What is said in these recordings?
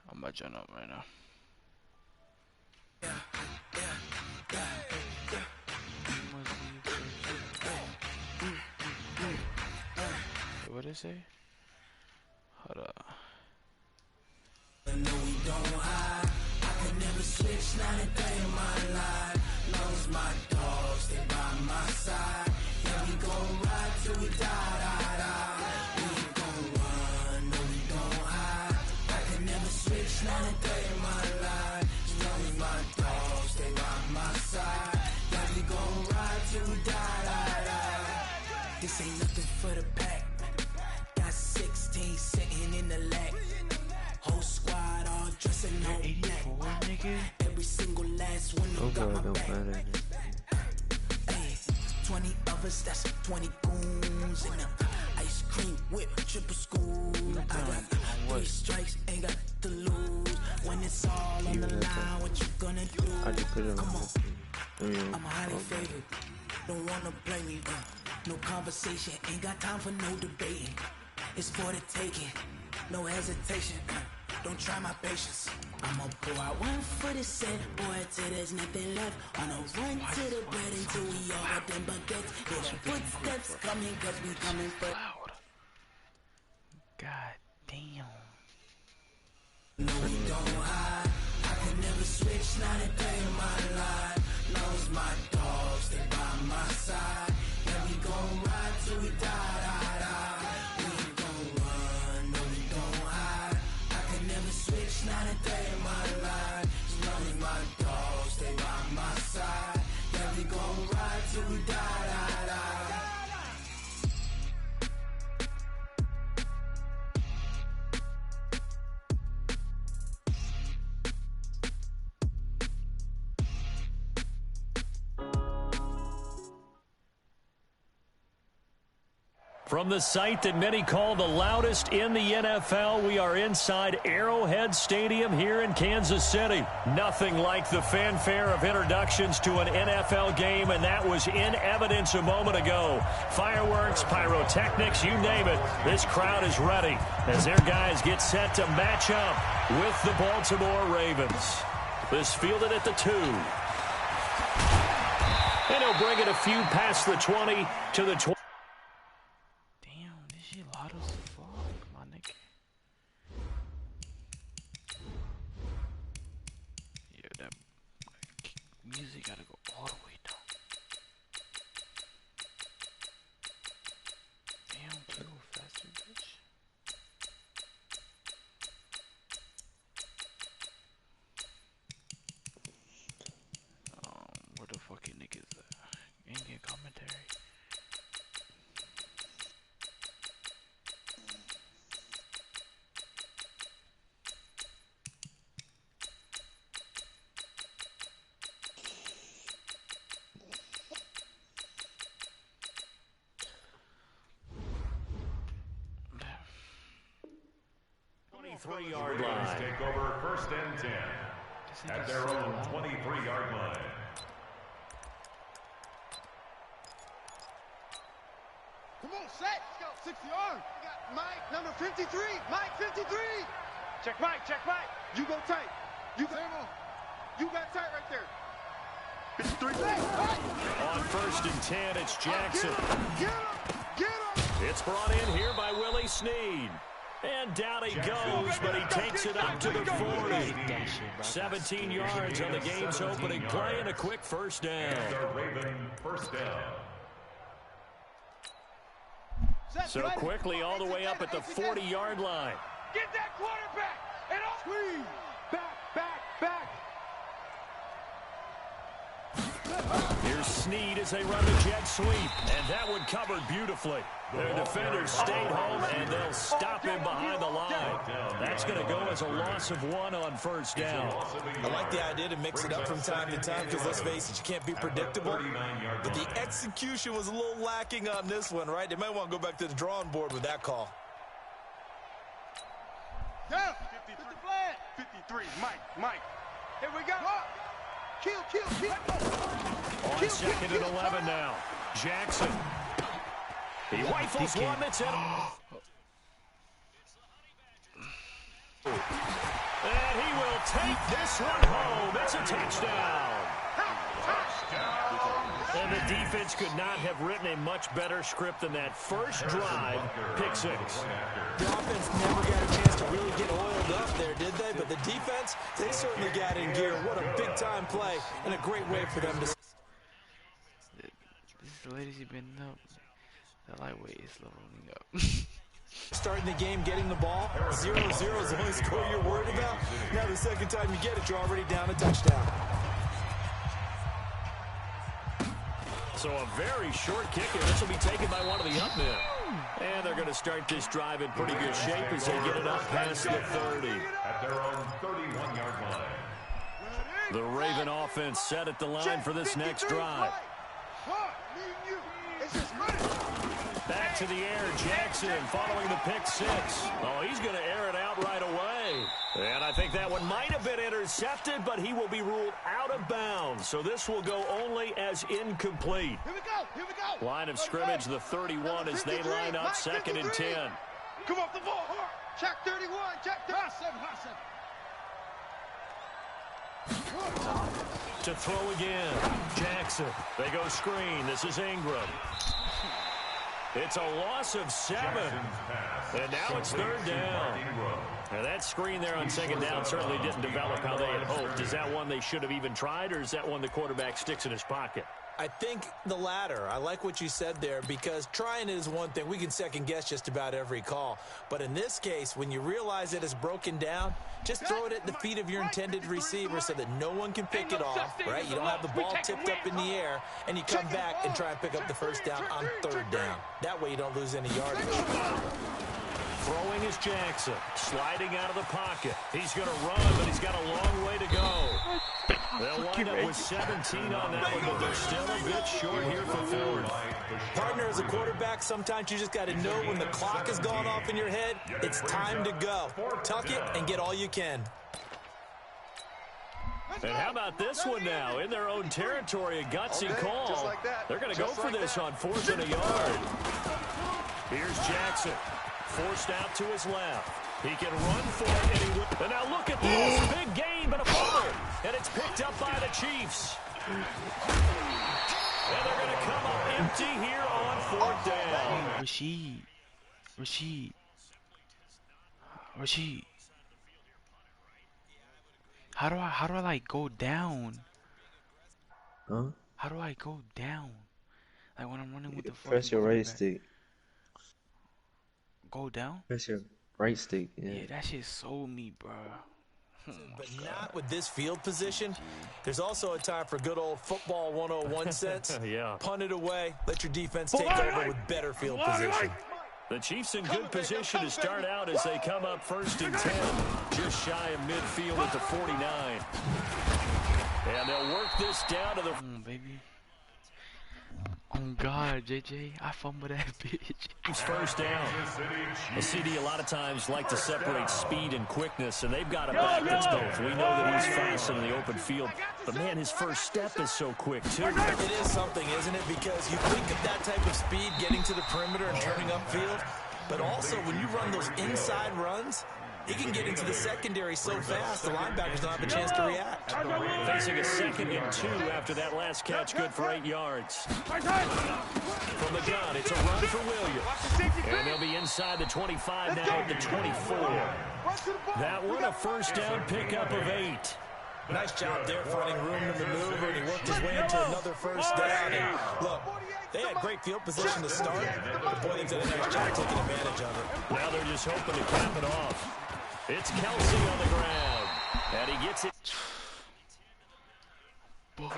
I'm about to jump up right now. What did it say? Hold up. No, we don't hide. I can never switch, not a day in my life. Knows my dogs, they by my side. Yeah, we gon' ride till we die. We ain't gon' run, no, we don't hide. I can never switch, not a day in my life. Knows my dogs, they by my side. Yeah, we gon' ride till we die. This ain't nothing for the pack. Got 16 sitting in the lap. Whole squad all dressing all black. Nigga. Every single last one of them got my back. Hey, 20 of us, that's 20 goons in them. Ice cream whip, triple school. I got 3 strikes, ain't got to lose. When it's all on the line, what you gonna do? Come on, I'm highly favored. Don't wanna play me, no conversation. Ain't got time for no debating. It's for the taking, no hesitation. Don't try my patience. I'ma pour out one for the set, boy, till there's nothing left. On a run to the bread until we all got them baguettes. Hear the footsteps coming, cause we coming for. God damn. No, we don't hide. I can never switch, not a day in my life. Knows my dogs, they by my side. Yeah, we gon' ride till we die. We ain't gon' run, no, we don't hide. I can never switch, not a day in my life. Knows my dogs, they by my side. Yeah, we gon' ride till we die. From the site that many call the loudest in the NFL, we are inside Arrowhead Stadium here in Kansas City. Nothing like the fanfare of introductions to an NFL game, and that was in evidence a moment ago. Fireworks, pyrotechnics, you name it. This crowd is ready as their guys get set to match up with the Baltimore Ravens. This fielded at the 2. And he'll bring it a few past the 20 to the 20. Music gotta go all the way down. Damn, can you go faster, bitch? Where the fucking niggas at? In-game commentary. Three-yard line. Take over 1st and 10 at their own 23-yard line. Come on, set. Let's go. 60 yards. We got Mike, number 53. Mike, 53. Check Mike. Check Mike. You go tight. You got tight right there. 53. On 1st and 10, it's Jackson. Get him. Get him. It's brought in here by Willie Snead. And down he goes, but he takes it up to the 40. 17 yards on the game's opening play and a quick first down. Raven first down. So quickly all the way up at the 40-yard line. Get that quarterback. And off. Squeeze. Back. Here's Snead as they run the jet sweep. And that one covered beautifully. Their defenders stayed home, and they'll stop him behind the line. That's going to go as a loss of 1 on first down. I like the idea to mix it up from time to time because, let's face it, you can't be predictable. But the execution was a little lacking on this one, right? They might want to go back to the drawing board with that call. Down. 53. Mike. Here we go. Kill. On 2nd and 11 now. Jackson. He rifles one that's in. And he will take this one home. It's a touchdown. And the defense could not have written a much better script than that first drive, pick six. The offense never got a chance to really get oiled up there, did they? But the defense, they certainly got in gear. What a big-time play and a great way for them to... This is the latest you've been up. The lightweight is leveling up. Starting the game, getting the ball, 0-0 is the only score you're worried about. Now the second time you get it, you're already down a touchdown. So a very short kick, and this will be taken by one of the up men. And they're going to start this drive in pretty good shape as they get it up past the 30. At their own 31-yard line. The Raven offense set at the line for this next drive. Back to the air, Jackson following the pick six. Oh, he's going to air it out right away. And I think that one might have been intercepted, but he will be ruled out of bounds. So this will go only as incomplete. Here we go. Line of scrimmage, the 31, as they line up 2nd and 10. Come off the ball. Check 31. Check 37. To throw again, Jackson. They go screen. This is Ingram. It's a loss of 7. And now it's 3rd down. Now that screen there on 2nd down certainly didn't develop how they had hoped. Is that one they should have even tried, or is that one the quarterback sticks in his pocket? I think the latter. I like what you said there, because trying it is one thing. We can second guess just about every call. But in this case, when you realize it is broken down, just throw it at the feet of your intended receiver so that no one can pick it off, right? You don't have the ball tipped up in the air, and you come back and try and pick up the first down on 3rd down. That way you don't lose any yardage. Throwing is Jackson, sliding out of the pocket. He's going to run, but he's got a long way to go. They'll line up with 17 on that one, but they're still a bit short here for 4th. Partner, as a quarterback, sometimes you just got to know when the clock has gone off in your head, it's time to go. Tuck it and get all you can. And how about this one now? In their own territory, a gutsy call. They're going to go for this on 4th and a yard. Here's Jackson. Forced out to his left. He can run for it, and he will. And now look at this. Big gain, but a fumble. And it's picked up by the Chiefs. And they're going to come up empty here on 4th down. Rashid. How do I like go down? Huh? How do I go down? Like when I'm running with the press your right stick. Go down? Press your right stick. Yeah, that shit sold me, bro. But not with this field position. There's also a time for good old football 101 sense. Yeah. Punt it away. Let your defense take over with better field position. The Chiefs in good position to start out as they come up 1st and 10. Just shy of midfield at the 49. And they'll work this down to the... baby. Oh, God, JJ, I fumbled that bitch. First down. The CD a lot of times like to separate speed and quickness, and they've got a back that's both. We know that he's fast in the open field, but, man, his first step is so quick, too. It is something, isn't it? Because you think of that type of speed getting to the perimeter and turning upfield, but also when you run those inside runs, he can get into the secondary so fast, the linebackers don't have a chance to react. Facing a 2nd and 2 after that last catch, good for 8 yards. From the gun, it's a run for Williams. And they'll be inside the 25 now at the 24. That one, a first down pickup of 8. Nice job there finding room to maneuver, and he worked his way into another first down. And look, they had great field position to start, but boy, they did a nice job taking advantage of it. Now they're just hoping to cap it off. It's Kelsey on the ground, and he gets it.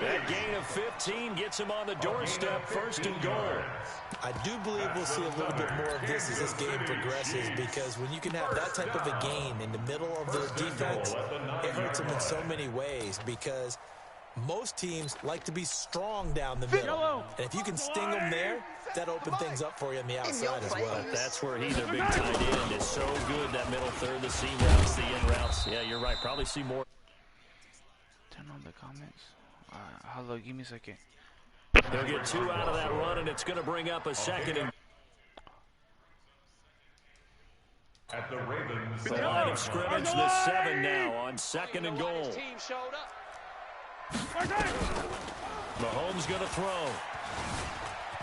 That gain of 15 gets him on the doorstep, 1st and goal. I do believe we'll see a little bit more of this as this game progresses, because when you can have that type of a gain in the middle of the defense, it hurts them in so many ways, because most teams like to be strong down the middle. And if you can sting them there, that opens things up for you on the outside as well. That's where their big tight end is so good, that middle third, the seam routes, the in routes. Yeah, you're right. Probably see more. Turn on the comments. Hello, give me a second. They'll get 2 out of that run, and it's going to bring up a 2nd and... At the Ravens. The line of scrimmage, the 7 now on 2nd and goal. Mahomes going to throw.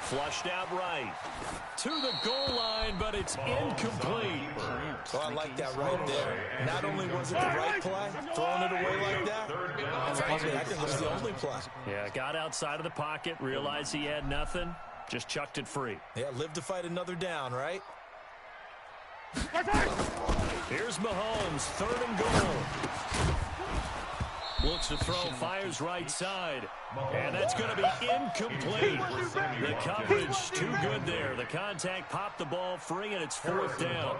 Flushed out right. To the goal line, but it's incomplete. Oh, I like that right there. Not only was it the right play, throwing it away like that, frankly, I think it was the only play. Yeah, got outside of the pocket, realized he had nothing, just chucked it free. Yeah, live to fight another down, right? Here's Mahomes, 3rd and goal. Looks to throw, fires right side. And that's going to be incomplete. The coverage too good there. The contact popped the ball free, and it's 4th down.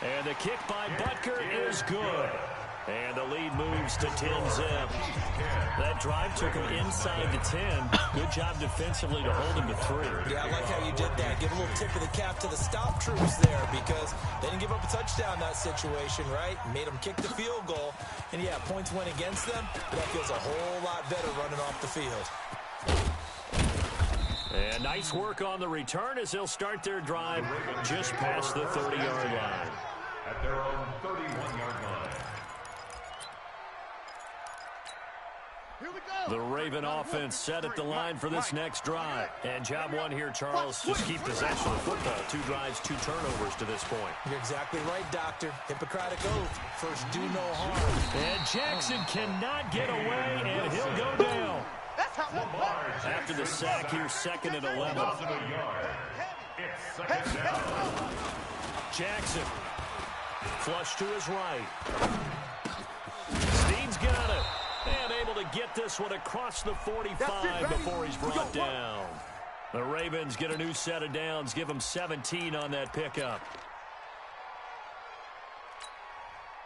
And the kick by Butker is good. And the lead moves to 10-zip. That drive took him inside the 10. Good job defensively to hold him to 3. Yeah, I like how you did that. Give a little tip of the cap to the stop troops there because they didn't give up a touchdown in that situation, right? Made them kick the field goal. And, yeah, points went against them, but that feels a whole lot better running off the field. And nice work on the return as they'll start their drive just past the 30-yard line. At their own 31-yard line. The Raven offense set at the line for this next drive. And job one here, Charles, just keep possession of the football. 2 drives, 2 turnovers to this point. You're exactly right, Doctor. Hippocratic oath. First, do no harm. And Jackson cannot get away, and he'll go down. After the sack here, 2nd and 11. Jackson. Flush to his right. Steen's got it. And able to get this one across the 45 before he's brought down. The Ravens get a new set of downs. Give them 17 on that pickup.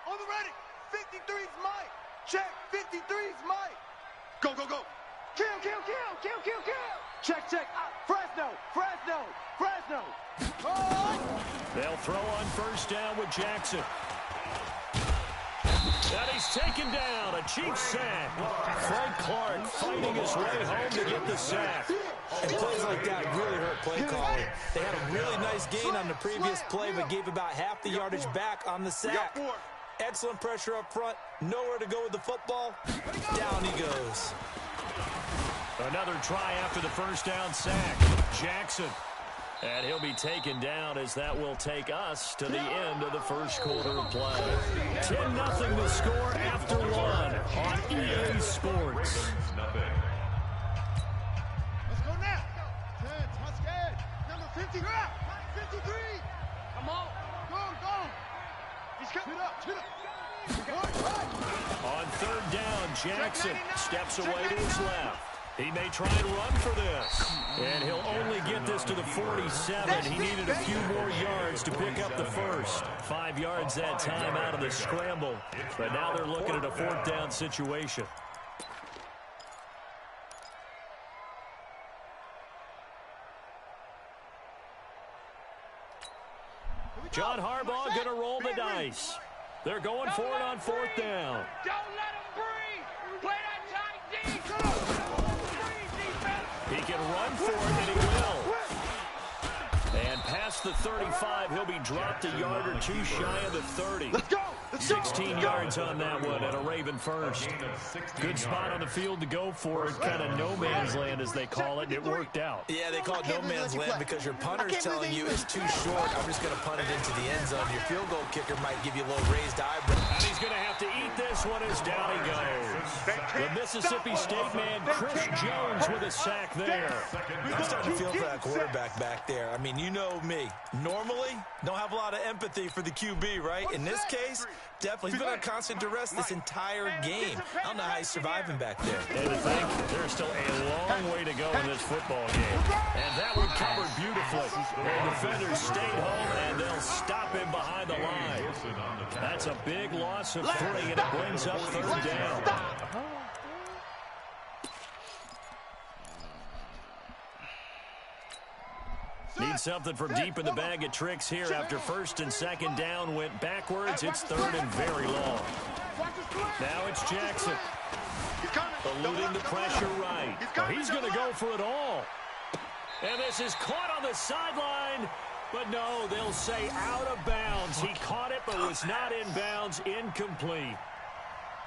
On the ready. 53's Mike. Check. 53's Mike. Go, go, go. Kill, kill, kill, kill, kill, kill. Check, check. Fresno, Fresno, Fresno. Oh. They'll throw on 1st down with Jackson. And he's taken down. A cheap sack. Frank Clark fighting his way home to get the sack. And plays like that really hurt play calling. They had a really nice gain on the previous play, but gave about half the yardage back on the sack. Excellent pressure up front. Nowhere to go with the football. Down he goes. Another try after the 1st down sack. Jackson. And he'll be taken down as that will take us to the end of the 1st quarter of play. 10-0 the score after 1 on EA Sports. Let's go now. 10, not scared. Number 50. 53. Come on. Go, go. He's coming up. On 3rd down, Jackson steps away to his left. He may try and run for this. And he'll only get this to the 47. He needed a few more yards to pick up the 1st. 5 yards that time out of the scramble. But now they're looking at a 4th down situation. John Harbaugh going to roll the dice. They're going for it on 4th down. Don't let him breathe. Play that tight D. He can run for it, and he will. And past the 35, he'll be dropped a yard or 2 shy of the 30. Let's go. 16 yards on that one, and a Raven first. Good spot on the field to go for it. Kind of no man's land, as they call it, and it worked out. Yeah, they call it no man's land because your punter's telling you it's too short. I'm just going to punt it into the end zone. Your field goal kicker might give you a little raised eyebrow. And he's going to have to eat this one as down he goes. The Mississippi State man, Chris Jones, with a sack there. I'm starting to feel for that quarterback back there. I mean, you know me. Normally, don't have a lot of empathy for the QB, right? In this case, definitely. He's been on constant duress this entire game. I don't know how he's surviving back there. And to think there's still a long way to go in this football game. And that one covered beautifully. The defenders stayed home, and they'll stop him behind the line. That's a big loss of 3, and it brings up 3rd down. Need something from deep in the bag of tricks here after 1st and 2nd down went backwards. It's 3rd and very long. Now it's Jackson. Eluding the pressure right. He's going to go for it all. And this is caught on the sideline. But no, they'll say out of bounds. He caught it but was not in bounds. Incomplete.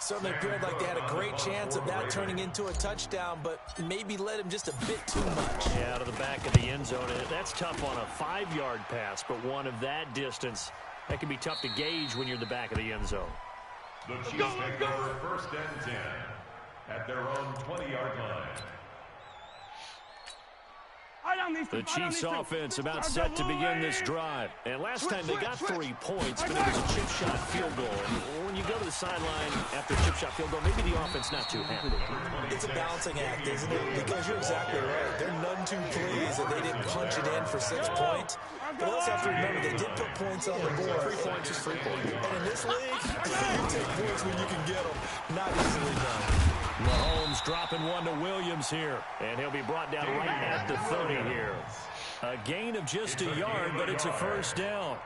Certainly appeared like they had a great chance of that turning into a touchdown, but maybe led him just a bit too much. Yeah, out of the back of the end zone. That's tough on a 5-yard pass, but one of that distance, that can be tough to gauge when you're in the back of the end zone. The Chiefs take over 1st and 10 at their own 20-yard line. The Chiefs offense about set to begin this drive. And last time they got 3 points, but it was a chip shot field goal. And when you go to the sideline after a chip shot field goal, maybe the offense not too happy. It's a balancing act, isn't it? Because you're exactly right. They're none too pleased that they didn't punch it in for 6 points. But we also have to remember they did put points on the board. 3 points is 3 points. And in this league, you take points when you can get them. Not easily done. Mahomes dropping one to Williams here. And he'll be brought down right at the 30 here. A gain of just a yard, but it's a 1st down.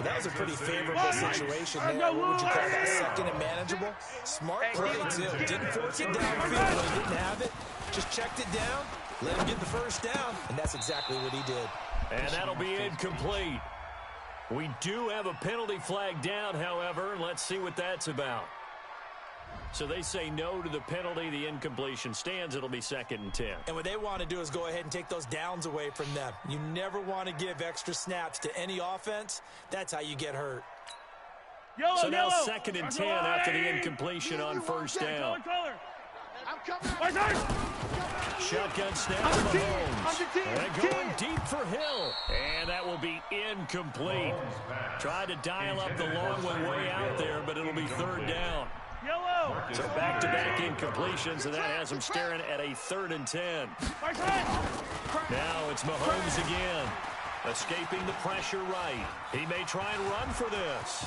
That was a pretty favorable situation there. What would you call that? Second and manageable? Smart play, too. Didn't force it downfield when he didn't have it. Just checked it down, let him get the 1st down, and that's exactly what he did. And that'll be incomplete. We do have a penalty flag down, however, and let's see what that's about. So they say no to the penalty. The incompletion stands. It'll be 2nd and 10. And what they want to do is go ahead and take those downs away from them. You never want to give extra snaps to any offense. That's how you get hurt. So now 2nd and 10 after the incompletion on 1st down. Shotgun snap to Mahomes. And going deep for Hill. And that will be incomplete. Tried to dial up the long one way out there, but it'll be 3rd down. So back-to-back incompletions, and that has them staring at a 3rd and 10. Now it's Mahomes again. Escaping the pressure right. He may try and run for this.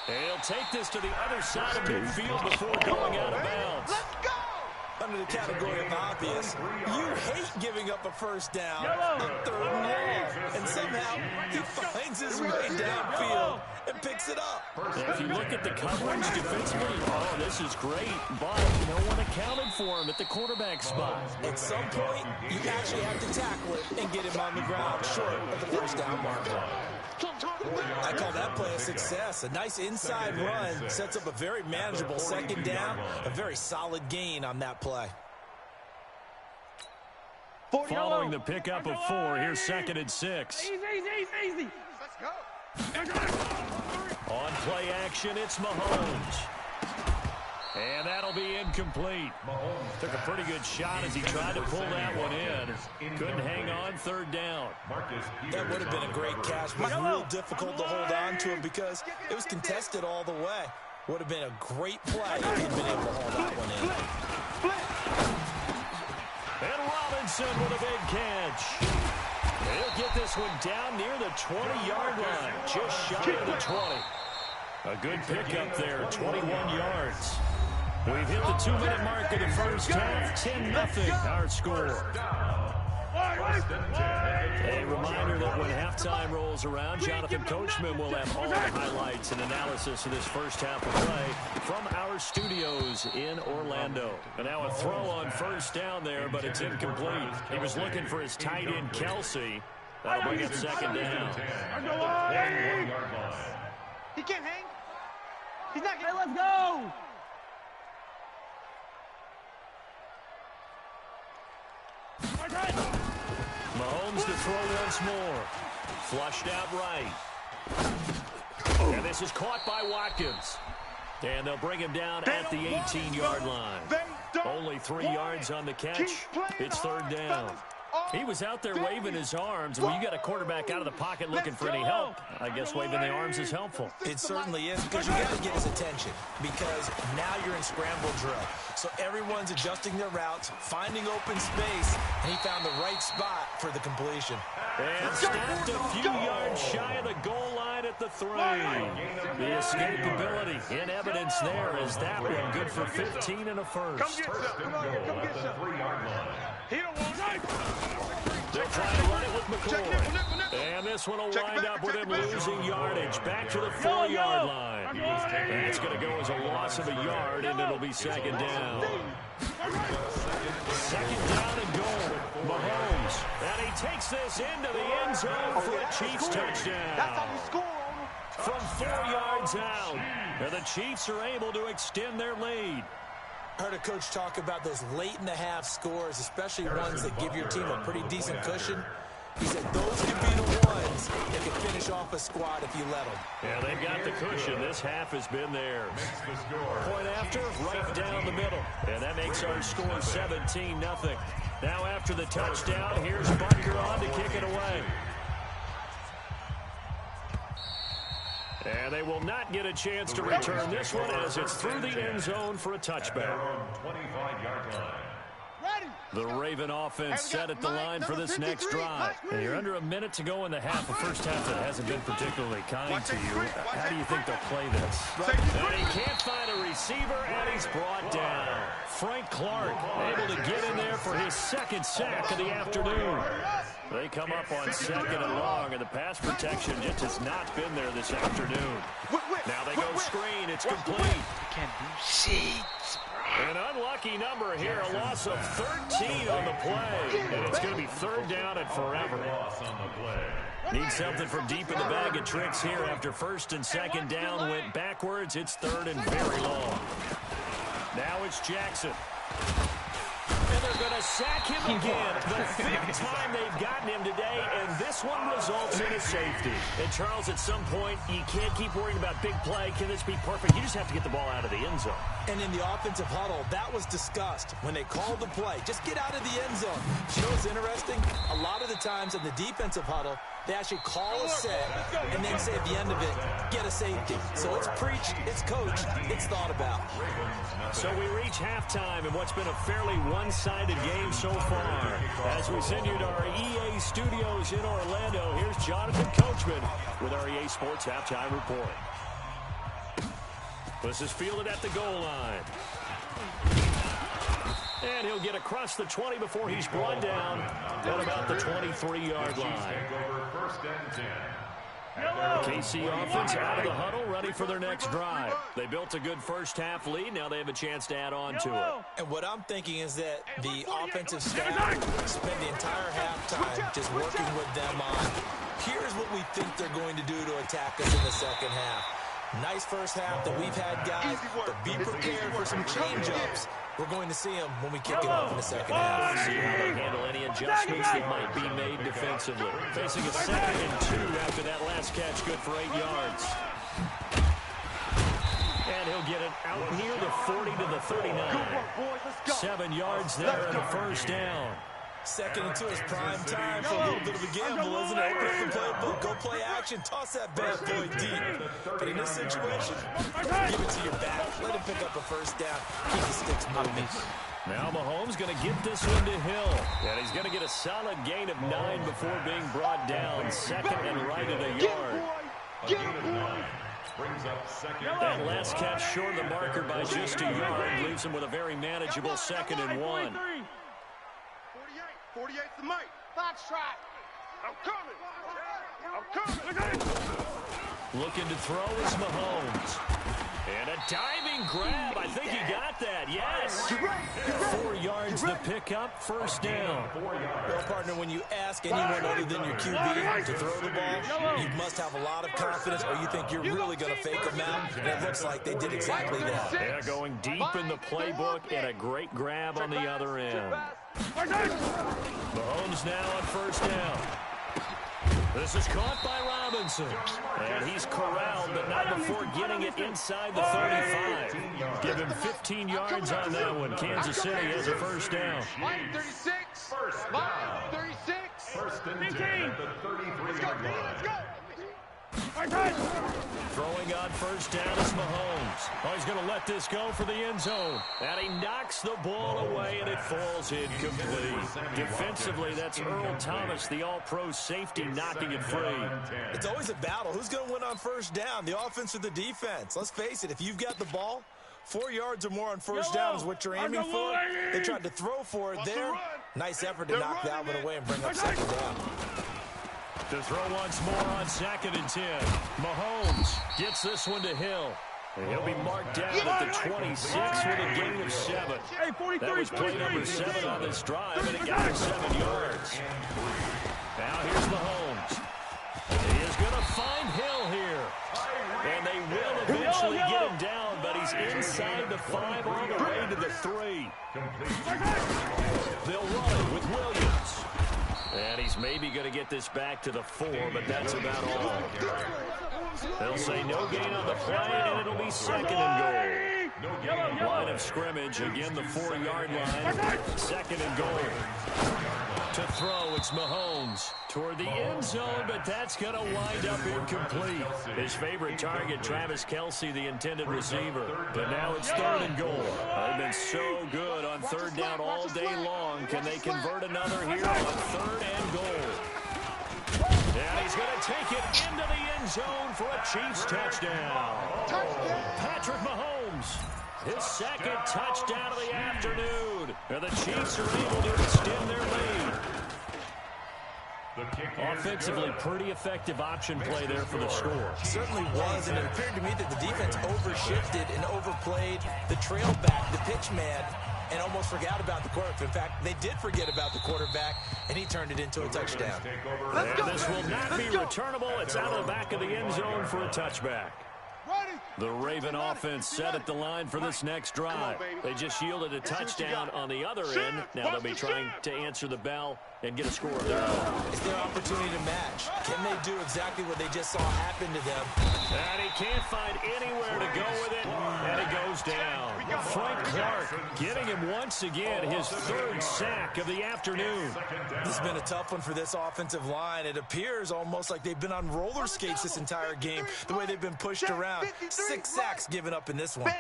And he'll take this to the other side of midfield before going out of bounds. Let's go! Under the category of obvious, you hate giving up a 1st down on 3rd and long. And somehow he finds his way downfield and picks it up. And if you look at the coverage defensively, oh, this is great, but no one accounted for him at the quarterback spot. At some point, you actually have to tackle it and get him on the ground short of the 1st down marker. I call that play a success. A nice inside run sets up a very manageable 2nd down, a very solid gain on that play. Following the pickup of 4, here's 2nd and 6. Easy. Let's go. On play action, it's Mahomes. And that'll be incomplete. Took a pretty good shot as he tried to pull that one in. Couldn't hang on 3rd down. That would have been a great catch, but it was real difficult to hold on to him because it was contested all the way. Would have been a great play if he'd been able to hold that one in. And Robinson with a big catch. He'll get this one down near the 20-yard line, just shy of the 20. A good pickup there, 21 yards. We've hit the 2-minute mark of the 1st half, 10-0 our score. A reminder that when halftime rolls around, Jonathan Coachman will have all the highlights and analysis of this 1st half of play from our studios in Orlando. And now a throw on 1st down there, but it's incomplete. He was looking for his tight end, Kelsey. That'll bring up 2nd down. He can't hang. He's not getting. Let's go. Mahomes to throw once more. Flushed out right. And this is caught by Watkins. And they'll bring him down at the 18-yard line. Only 3 yards on the catch. It's 3rd down. He was out there waving his arms. Well, you got a quarterback out of the pocket looking for any help. I guess waving the arms is helpful. It certainly is, because you got to get his attention, because now you're in scramble drill. So everyone's adjusting their routes, finding open space, and he found the right spot for the completion. And stopped a few yards shy of the goal line at the 3. The escapability in evidence there is that one good for 15 and a 1st. Come on, get some. 3-yard line. He don't want They'll try to run it with McCoy. And this one will wind up with him losing yardage. Back to the 4-yard line. That's going to go as a loss of a yard, and it'll be 2nd down. 2nd down and goal. Mahomes, and he takes this into the end zone for a Chiefs touchdown. That's how you score on them. From 4 yards out, and the Chiefs are able to extend their lead. I heard a coach talk about those late-in-the-half scores, especially ones that give your team a pretty decent cushion. He said those could be the ones that can finish off a squad if you let them. Yeah, they've got the cushion. This half has been theirs. Point after, right down the middle. And that makes our score 17-0. Now after the touchdown, here's Butker on to kick it away. And they will not get a chance to return this one as it's through the end zone for a touchback. 25-yard line. The Raven offense set at the line for this next drive. And you're under a minute to go in the half. The first half that hasn't been particularly kind to you. How do you think they'll play this? And he can't find a receiver, and he's brought down. Frank Clark able to get in there for his second sack of the afternoon. They come up on second and long, and the pass protection just has not been there this afternoon. Now they go screen. It's complete. You can't do shit. An unlucky number here, a loss of 13 on the play, and it's going to be third down and forever. Need something from deep in the bag of tricks here after first and second down went backwards. It's third and very long. Now it's Jackson. And they're going to sack him again. The fifth time they've gotten him today, and this one results in a safety. And, Charles, at some point, you can't keep worrying about big play. Can this be perfect? You just have to get the ball out of the end zone. And in the offensive huddle, that was discussed when they called the play. Just get out of the end zone. You know what's interesting? A lot of the times in the defensive huddle, they actually call a set and then say at the end of it, get a safety. So it's preached, it's coached, it's thought about. So we reach halftime in what's been a fairly one-sided game so far. As we send you to our EA studios in Orlando, here's Jonathan Coachman with our EA Sports Halftime Report. This is fielded at the goal line. And he'll get across the 20 before he's brought down at about the 23-yard line. KC offense out of the huddle, ready for their next drive. They built a good first-half lead. Now they have a chance to add on to it. And what I'm thinking is that the offensive staff spend the entire halftime just working with them on, here's what we think they're going to do to attack us in the second half. Nice first half that we've had, guys, but be prepared for some change-ups. We're going to see them when we kick it off in the second half. See how they handle any adjustments that might be made defensively. Facing a 2nd and 2 after that last catch, good for 8 yards. And he'll get it out near the 40 to the 39. 7 yards there and a first down. 2nd and 2 is prime time for a little bit of a gamble, isn't it? Open up the playbook, go play action, toss that bad boy deep. But in this situation, give it to your back. Let him pick up a first down. Keep the sticks moving. Now Mahomes going to get this one to Hill. And he's going to get a solid gain of 9 before being brought down. 2nd and right at a yard. That last catch short of the marker by just a yard leaves him with a very manageable 2nd and 1. 48's the mic. Box track. I'm coming. Looking to throw is Mahomes. And a diving grab. I think he got that. Yes. 4 yards the pickup. First down. Well, partner, when you ask anyone other than your QB to throw the ball, you must have a lot of confidence or you think you're really going to fake them out. And it looks like they did exactly that. Yeah, going deep in the playbook and a great grab on the other end. Mahomes now on first down. This is caught by Robinson. And he's corralled, but not before getting it inside the 35. Give him 15 yards on that one. Kansas City has a first down. 36. First down. 36. First and 10 at the 33-yard line. Let's go. Throwing on first down is Mahomes. Oh, he's going to let this go for the end zone. And he knocks the ball away, and it falls incomplete. Defensively, that's Earl Thomas, the all-pro safety, knocking it free. It's always a battle. Who's going to win on first down, the offense or the defense? Let's face it, if you've got the ball, 4 yards or more on first down is what you're aiming for. They tried to throw for it there. Nice effort to knock that one away and bring up second down. To throw once more on 2nd and 10. Mahomes gets this one to Hill. And he'll be marked down at the 26 with a gain of 7. That was play number 7 on this drive, and it got him 7 yards. Now here's Mahomes. He is going to find Hill here. And they will eventually get him down, but he's inside the 5 on the way to the 3. They'll run it with Williams. And he's maybe going to get this back to the 4, but that's about all. They'll say no gain on the play, and it'll be 2nd and goal. Line of scrimmage, again the 4-yard line. 2nd and goal. To throw, it's Mahomes toward the end zone, but that's going to wind up incomplete. His favorite target, Travis Kelce, the intended receiver. But now it's 3rd and goal. They've been so good on 3rd down all day long. Can they convert another here on 3rd and goal? And he's going to take it into the end zone for a Chiefs touchdown. Patrick Mahomes, his 2nd touchdown of the afternoon. And the Chiefs are able to extend their lead. Offensively, pretty effective option play there for the score. Certainly was, and it appeared to me that the defense overshifted and overplayed the trail back, the pitch man, and almost forgot about the quarterback. In fact, they did forget about the quarterback, and he turned it into a touchdown. And this will not be returnable. It's out of the back of the end zone for a touchback. The Raven offense set at the line for this next drive. They just yielded a touchdown on the other end. Now they'll be trying to answer the bell and get a score of their own. It's their opportunity to match. Can they do exactly what they just saw happen to them? And he can't find anywhere to go with it, and it goes down. Frank Clark getting him once again, his 3rd sack of the afternoon. This has been a tough one for this offensive line. It appears almost like they've been on roller skates this entire game, the way they've been pushed around. 6 sacks given up in this one.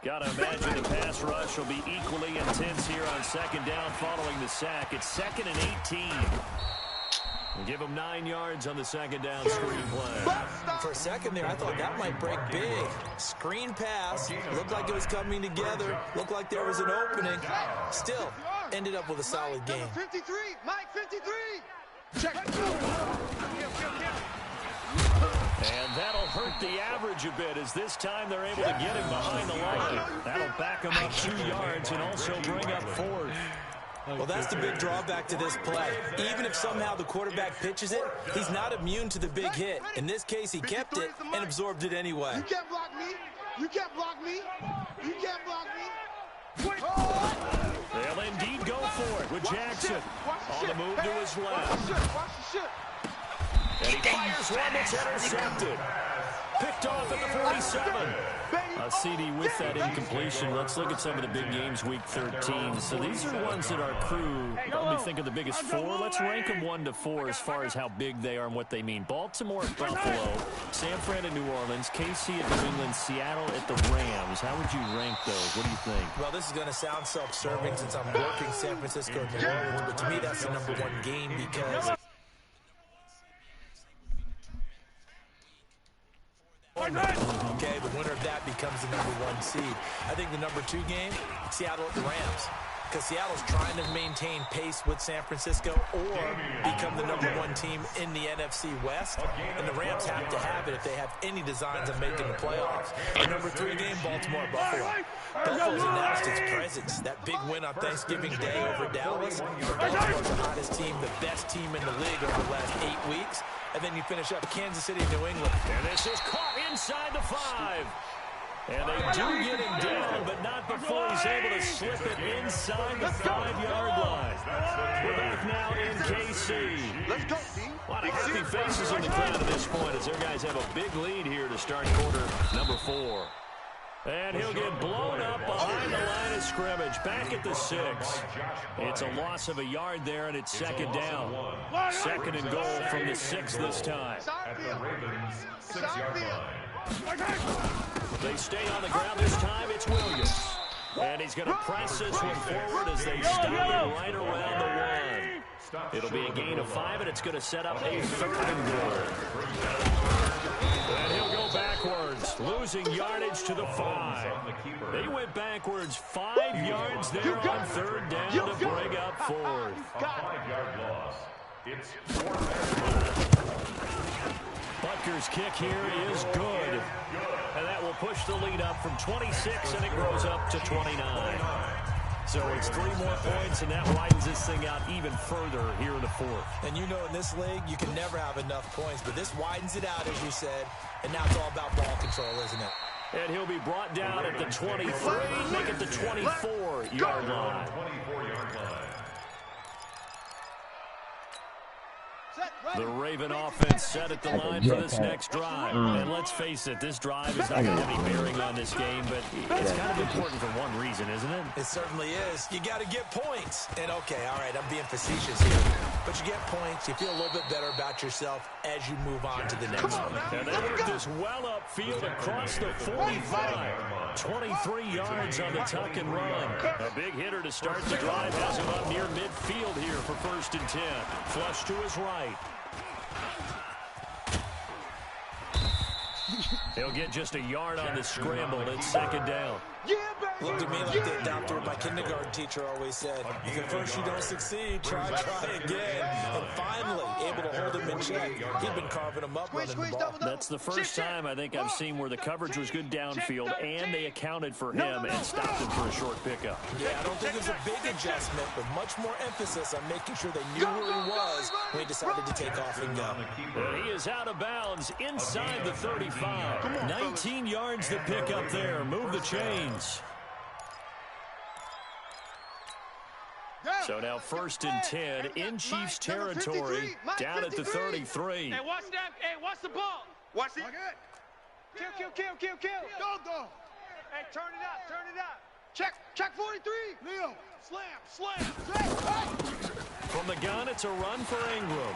Gotta imagine the pass rush will be equally intense here on 2nd down following the sack. It's 2nd and 18. We'll give him 9 yards on the 2nd down screen play. For a second there, I thought that might break big. Screen pass. Looked like it was coming together. Looked like there was an opening. Still, ended up with a solid game. 53, Mike 53. Check. And that'll hurt the average a bit, as this time they're able to get him behind the line. That'll back him up 2 yards and also bring up 4th. Well, that's the big drawback to this play. Even if somehow the quarterback pitches it, he's not immune to the big hit. In this case, he kept it and absorbed it anyway. You can't block me. You can't block me. You can't block me. They'll indeed go for it with Jackson on the move to his left. Watch the shit. And he fires one that's intercepted. Picked off at the 47. A CD with that incompletion. Let's look at some of the big games week 13. So these are ones that our crew probably think of the biggest 4. Let's rank them 1 to 4 as far as how big they are and what they mean. Baltimore at Buffalo, San Fran at New Orleans, KC at New England, Seattle at the Rams. How would you rank those? What do you think? Well, this is going to sound self-serving since I'm working San Francisco and New Orleans, but to me that's the #1 game because okay, the winner of that becomes the #1 seed. I think the #2 game, Seattle at the Rams. Because Seattle's trying to maintain pace with San Francisco or become the #1 team in the NFC West. And the Rams have to have it if they have any designs of making the playoffs. The #3 game, Baltimore-Buffalo. Buffalo's announced its presence. That big win on Thanksgiving Day over Dallas. Baltimore's the hottest team, the best team in the league over the last 8 weeks. And then you finish up Kansas City, New England. And this is caught inside the 5. And they do get him down, but not before he's able to slip it inside the 5-yard line. We're back now in KC. Let's go, D. A lot of happy faces in the crowd at this point as their guys have a big lead here to start quarter #4. And he'll get blown up behind the line of scrimmage, back at the 6. It's a loss of a yard there, and it's 2nd down. 2nd and goal from the 6 this time. At the Ravens' 6-yard line. They stay on the ground this time. It's Williams. And he's going to press this one forward as they stop him right around the 1. It'll be a gain of 5, and it's going to set up a 3rd and goal. And he'll go backwards, losing yardage to the 5. They went backwards 5 yards there on 3rd down to bring up 4th. A 5-yard loss. It's 4th. Butker's kick here is good. And that will push the lead up from 26, and it grows up to 29. So it's 3 more points, and that widens this thing out even further here in the fourth. And you know in this league, you can never have enough points, but this widens it out, as you said, and now it's all about ball control, isn't it? And he'll be brought down at the 23, make it the 24-yard line. 24-yard line. The Raven offense set at the line for this next drive. And let's face it, this drive is not going to have any bearing on this game, but it's kind of important for one reason, isn't it? It certainly is. You got to get points. And, okay, all right, I'm being facetious here. But you get points, you feel a little bit better about yourself as you move on to the next one. And they work this well upfield across the 45. 23 yards on the tuck and run. A big hitter to start the drive has him up near midfield here for 1st and 10. Flush to his right. He'll get just a yard on the scramble. It's 2nd down. Looked at me like the doctor my kindergarten teacher always said. If at first you don't succeed, try again. And finally, able to hold him in check. He'd been carving him up running the ball. That's the first time I think I've seen where the coverage was good downfield, and they accounted for him and stopped him for a short pickup. Yeah, I don't think it was a big adjustment, but much more emphasis on making sure they knew where he was when he decided to take off and go. He is out of bounds inside the 35. 19 yards to pick up there. Move the chains. So now 1st and 10 in Chiefs territory, down at the 33. Hey, watch that. Hey, watch the ball. Watch it. Kill. Go. Hey, turn it out. Check 43. Leo, slam. From the gun, it's a run for Ingram.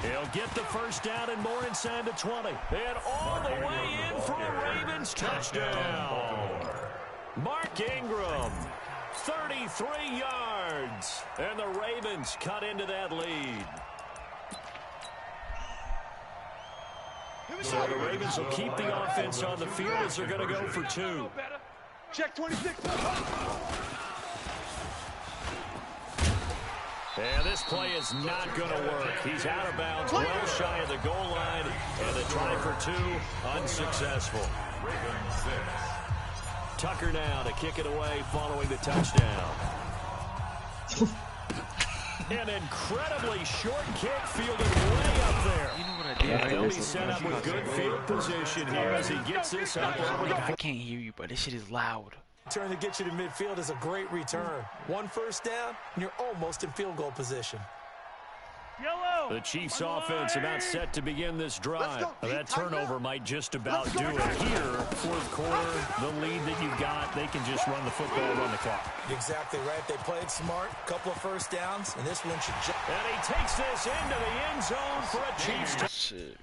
He'll get the 1st down and more inside the 20. And all the way in for a Ravens touchdown. Mark Ingram. 33 yards, and the Ravens cut into that lead. So the Ravens will keep the offense on the field as they're going to go for 2. Check 26. And this play is not going to work. He's out of bounds, well shy of the goal line, and the try for 2 unsuccessful. Tucker now to kick it away following the touchdown. An incredibly short kick fielded way up there. You know what I did? They'll be set up with good field position here as he gets this up over the... I can't hear you, but this shit is loud. Turn to get you to midfield is a great return. 1 1st down, and you're almost in field goal position. The Chiefs offense about set to begin this drive. That turnover might just about do it here. 4th quarter, the lead that you got, they can just run the football, run the clock. Exactly right. They played smart, couple of 1st downs, and this one should... And he takes this into the end zone for a Chiefs. Shit.